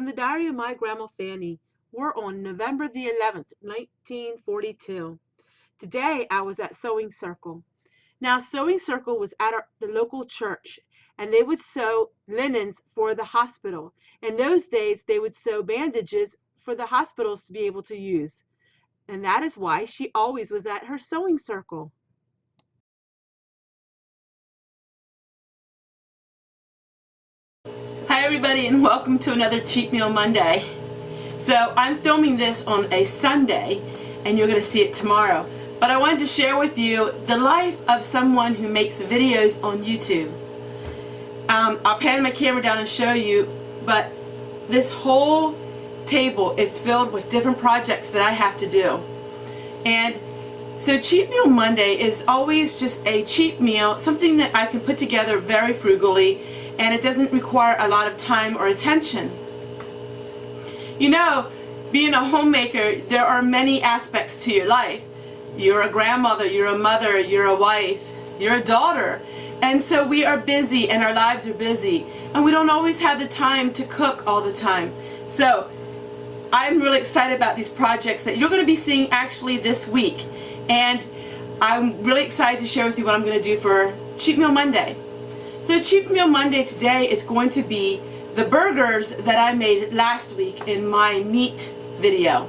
From the diary of my grandma Fanny. We're on November the 11th, 1942. Today I was at Sewing Circle. Now, Sewing Circle was at the local church, and they would sew linens for the hospital. In those days, they would sew bandages for the hospitals to be able to use. And that is why she always was at her sewing circle. Hi everybody, and welcome to another Cheap Meal Monday. So I'm filming this on a Sunday and you're going to see it tomorrow. But I wanted to share with you the life of someone who makes videos on YouTube. I'll pan my camera down and show you, but this whole table is filled with different projects that I have to do. And so Cheap Meal Monday is always just a cheap meal, something that I can put together very frugally, and it doesn't require a lot of time or attention. You know, being a homemaker, there are many aspects to your life. You're a grandmother, you're a mother, you're a wife, you're a daughter. And so we are busy and our lives are busy. And we don't always have the time to cook all the time. So I'm really excited about these projects that you're going to be seeing actually this week. And I'm really excited to share with you what I'm going to do for Cheap Meal Monday. So Cheap Meal Monday today is going to be the burgers that I made last week in my meat video.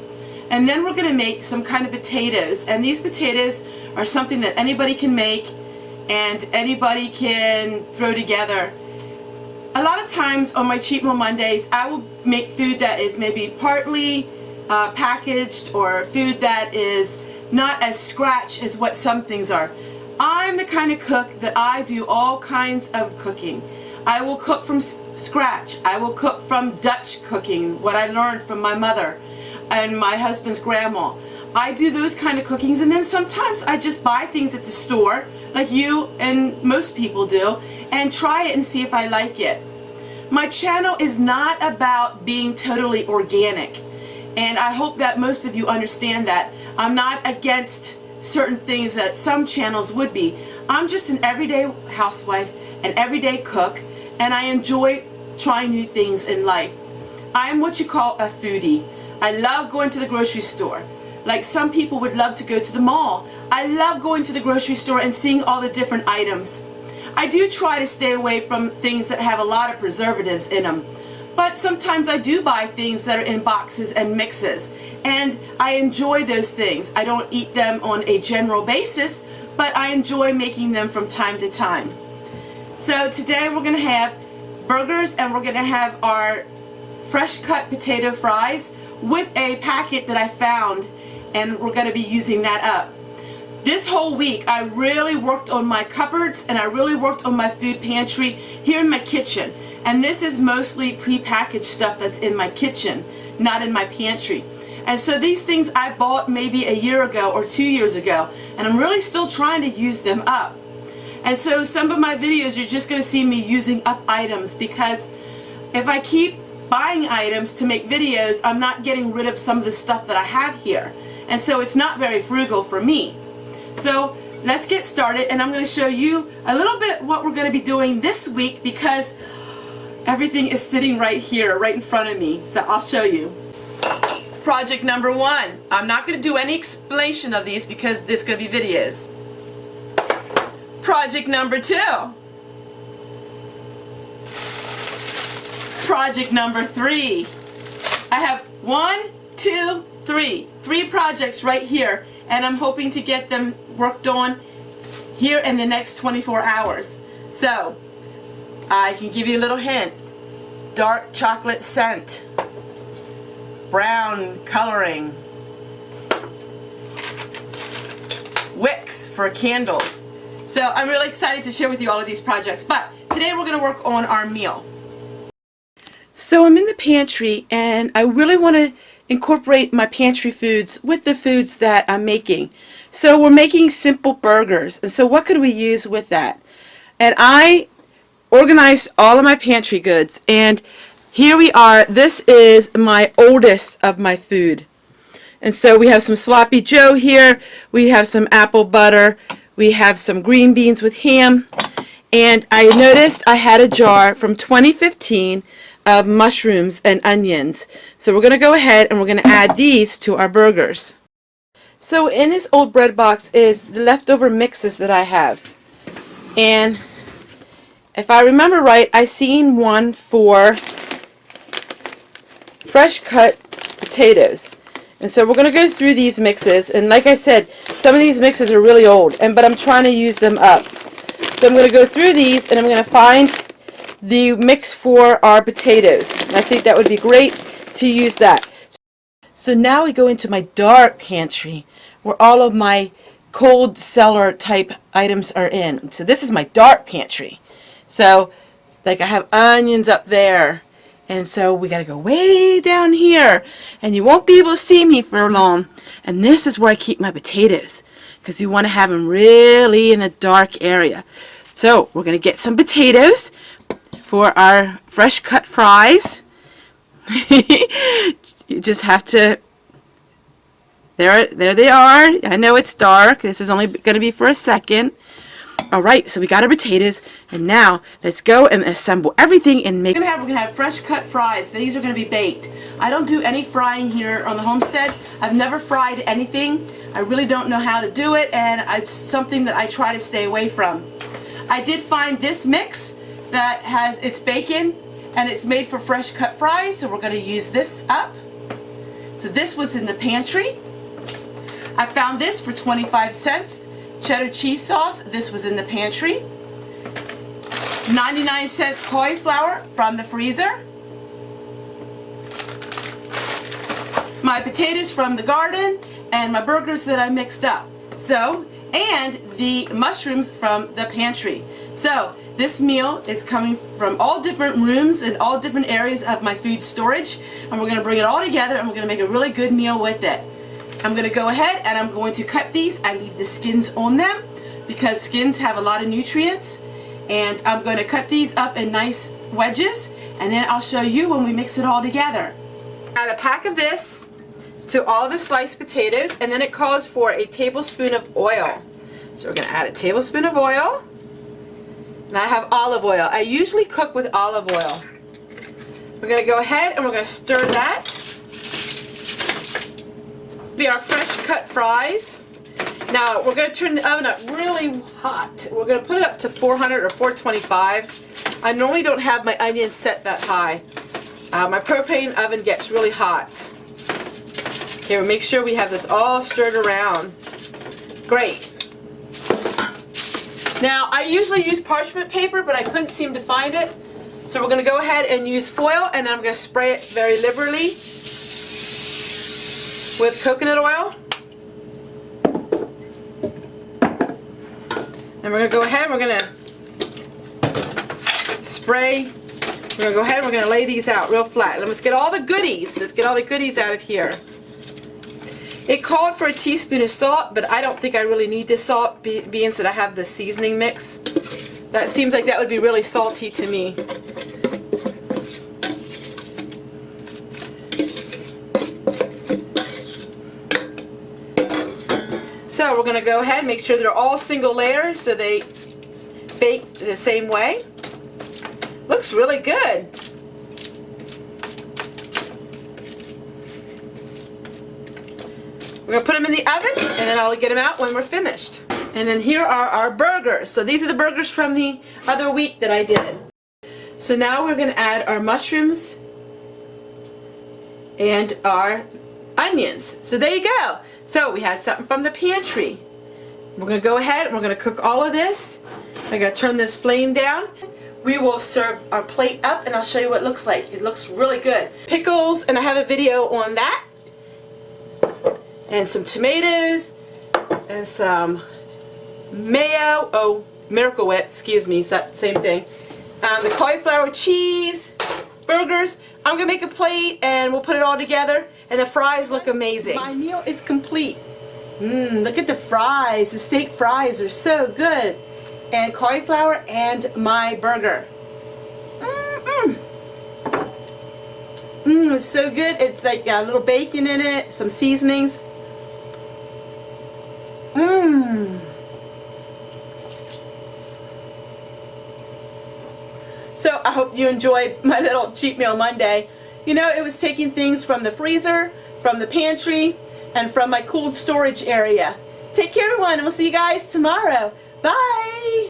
And then we're going to make some kind of potatoes. And these potatoes are something that anybody can make and anybody can throw together. A lot of times on my Cheap Meal Mondays, I will make food that is maybe partly packaged, or food that is not as scratch as what some things are. I'm the kind of cook that I do all kinds of cooking. I will cook from scratch. I will cook from Dutch cooking, what I learned from my mother and my husband's grandma. I do those kind of cookings, and then sometimes I just buy things at the store, like you and most people do, and try it and see if I like it. My channel is not about being totally organic, and I hope that most of you understand that. I'm not against certain things that some channels would be. I'm just an everyday housewife, an everyday cook, and I enjoy trying new things in life. I'm what you call a foodie. I love going to the grocery store. Like some people would love to go to the mall. I love going to the grocery store and seeing all the different items. I do try to stay away from things that have a lot of preservatives in them. But sometimes I do buy things that are in boxes and mixes. And I enjoy those things. I don't eat them on a general basis, but I enjoy making them from time to time. So today we're going to have burgers, and we're going to have our fresh cut potato fries with a packet that I found, and we're going to be using that up. This whole week I really worked on my cupboards, and I really worked on my food pantry here in my kitchen. And this is mostly pre-packaged stuff that's in my kitchen, not in my pantry. And so these things I bought maybe a year ago or 2 years ago, and I'm really still trying to use them up. And so some of my videos, you're just going to see me using up items, because if I keep buying items to make videos, I'm not getting rid of some of the stuff that I have here. And so it's not very frugal for me. So let's get started, and I'm going to show you a little bit what we're going to be doing this week, because everything is sitting right here, right in front of me. So I'll show you. Project number one. I'm not going to do any explanation of these because it's going to be videos. Project number two. Project number three. I have 1, 2, 3. 3 projects right here, and I'm hoping to get them worked on here in the next 24 hours. So I can give you a little hint. Dark chocolate scent, brown coloring, wicks for candles. So I'm really excited to share with you all of these projects, but today we're going to work on our meal. So I'm in the pantry, and I really want to incorporate my pantry foods with the foods that I'm making. So we're making simple burgers, and so what could we use with that? And I organized all of my pantry goods, and here we are. This is my oldest of my food. And so we have some sloppy joe here, we have some apple butter, we have some green beans with ham, and I noticed I had a jar from 2015 of mushrooms and onions. So we're going to go ahead and we're going to add these to our burgers. So in this old bread box is the leftover mixes that I have. And if I remember right, I seen one for fresh cut potatoes. And so we're going to go through these mixes. And like I said, some of these mixes are really old, but I'm trying to use them up. So I'm going to go through these and I'm going to find the mix for our potatoes. And I think that would be great to use that. So now we go into my dark pantry where all of my cold cellar type items are in. So this is my dark pantry. So like I have onions up there. And so we got to go way down here. And you won't be able to see me for long. And this is where I keep my potatoes, because you want to have them really in the dark area. So we're going to get some potatoes for our fresh cut fries. You just have to, there they are. I know it's dark. This is only going to be for a second. Alright, so we got our potatoes, and now let's go and assemble everything and make. We're gonna have fresh cut fries. These are gonna be baked. I don't do any frying here on the homestead. I've never fried anything. I really don't know how to do it, and it's something that I try to stay away from. I did find this mix that has its bacon and it's made for fresh cut fries, so we're gonna use this up. So this was in the pantry. I found this for 25 cents. Cheddar cheese sauce, this was in the pantry. 99-cent cauliflower from the freezer. My potatoes from the garden, and my burgers that I mixed up. So, and the mushrooms from the pantry. So, this meal is coming from all different rooms and all different areas of my food storage, and we're going to bring it all together and we're going to make a really good meal with it. I'm going to go ahead and I'm going to cut these. I leave the skins on them because skins have a lot of nutrients. And I'm going to cut these up in nice wedges, and then I'll show you when we mix it all together. Add a pack of this to all the sliced potatoes, and then it calls for a tablespoon of oil. So we're going to add a tablespoon of oil. And I have olive oil. I usually cook with olive oil. We're going to go ahead and we're going to stir that. Be our fresh cut fries. Now we're going to turn the oven up really hot. We're going to put it up to 400 or 425. I normally don't have my onions set that high. My propane oven gets really hot. Okay, we'll make sure we have this all stirred around. Great. Now I usually use parchment paper, but I couldn't seem to find it. So we're going to go ahead and use foil, and I'm going to spray it very liberally with coconut oil. And we're going to go ahead and we're going to spray. We're going to go ahead and we're going to lay these out real flat. And let's get all the goodies. Let's get all the goodies out of here. It called for a teaspoon of salt, but I don't think I really need this salt being that I have the seasoning mix. That seems like that would be really salty to me. So we're going to go ahead and make sure they're all single layers so they bake the same way. Looks really good. We're going to put them in the oven, and then I'll get them out when we're finished. And then here are our burgers. So these are the burgers from the other week that I did. So now we're going to add our mushrooms and our onions. So there you go. So we had something from the pantry. We're going to go ahead and we're going to cook all of this. I got to turn this flame down. We will serve our plate up, and I'll show you what it looks like. It looks really good. Pickles, and I have a video on that. And some tomatoes, and some mayo. Oh, Miracle Whip, excuse me, it's that same thing. The cauliflower cheese, burgers. I'm going to make a plate and we'll put it all together, and the fries look amazing. My meal is complete. Look at the fries. The steak fries are so good. And cauliflower and my burger. It's so good. It's like got a little bacon in it, some seasonings. So I hope you enjoyed my little Cheat Meal Monday. You know, it was taking things from the freezer, from the pantry, and from my cold storage area. Take care, everyone, and we'll see you guys tomorrow. Bye!